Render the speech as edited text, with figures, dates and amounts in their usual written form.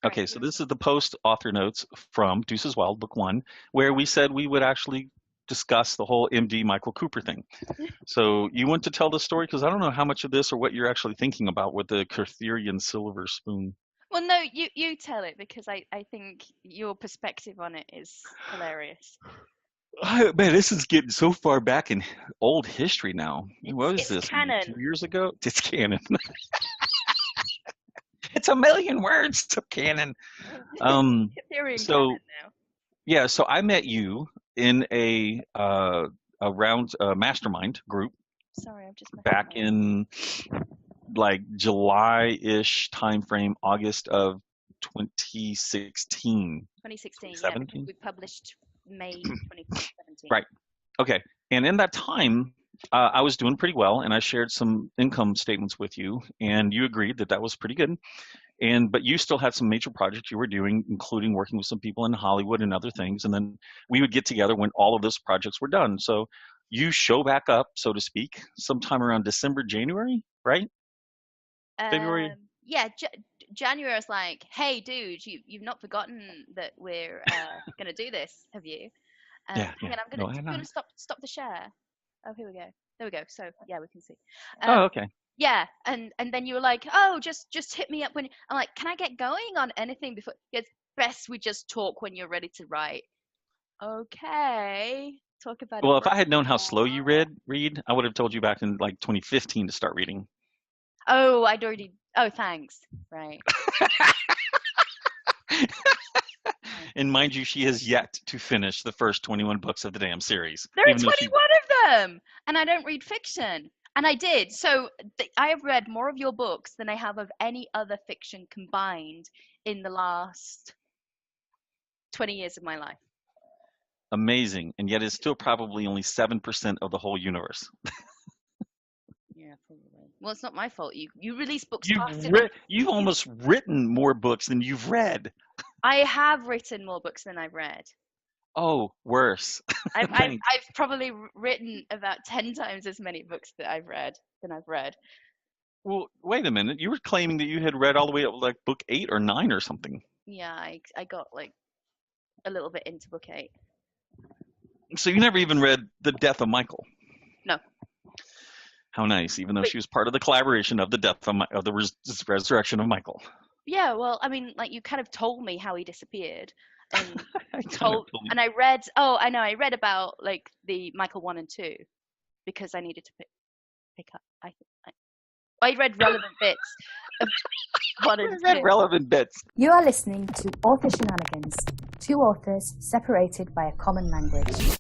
Okay, so this is the post-author notes from Deuces Wild, Book One, where we said we would actually discuss the whole MD Michael Cooper thing. So you want to tell the story? Because I don't know how much of this or what you're actually thinking about with the Cartherian silver spoon. Well, no, you tell it because I think your perspective on it is hilarious. Man, this is getting so far back in old history now. What is It's this? canon. 2 years ago? It's canon. It's a million words to canon. Theory and So canon now. yeah, so I met you in a mastermind group Sorry, I've just messed back up. in like July-ish timeframe, August of 2016, 2016, yeah, because 2017. we published May 2017. Right. Okay. And in that time, I was doing pretty well, and I shared some income statements with you, and you agreed that that was pretty good. But you still had some major projects you were doing, including working with some people in Hollywood and other things. And then we would get together when all of those projects were done. So you show back up, so to speak, sometime around December, January, right? February. Yeah, January was like, hey, dude, you've not forgotten that we're gonna do this, have you? Yeah, Hang yeah. on, I'm No, I gonna know. stop the share. Oh, here we go. There we go. So yeah, we can see. Oh, okay. Yeah, and then you were like, oh, just hit me up when I'm like, can I get going on anything before? It's best we just talk when you're ready to write. Okay, talk about it Well, if I right had known how slow you now. read, I would have told you back in like 2015 to start reading. Oh, I'd already. Oh, thanks. Right. And mind you, she has yet to finish the first 21 books of the damn series, There are even though she 21 of them, and I don't read fiction. And I did. So I have read more of your books than I have of any other fiction combined in the last 20 years of my life. amazing, and yet it's still probably only 7% of the whole universe. Yeah, probably. Well, it's not my fault. You release books You've faster than you've almost written more books than you've read. I have written more books than I've read. Oh, worse. Thanks. I've probably written about 10 times as many books that I've read than I've read. Well, wait a minute. You were claiming that you had read all the way up like book 8 or 9 or something. Yeah, I got like a little bit into book 8. So you never even read The Death of Michael. No. How nice, even though Wait. she was part of the collaboration of the death of the resurrection of Michael. Yeah, well, I mean, like you kind of told me how he disappeared, and I I read. Oh, I know. I read about like the Michael 1 and 2 because I needed to pick up. I read relevant bits of 1 and 2. read relevant bits. You are listening to Author Shenanigans, two authors separated by a common language.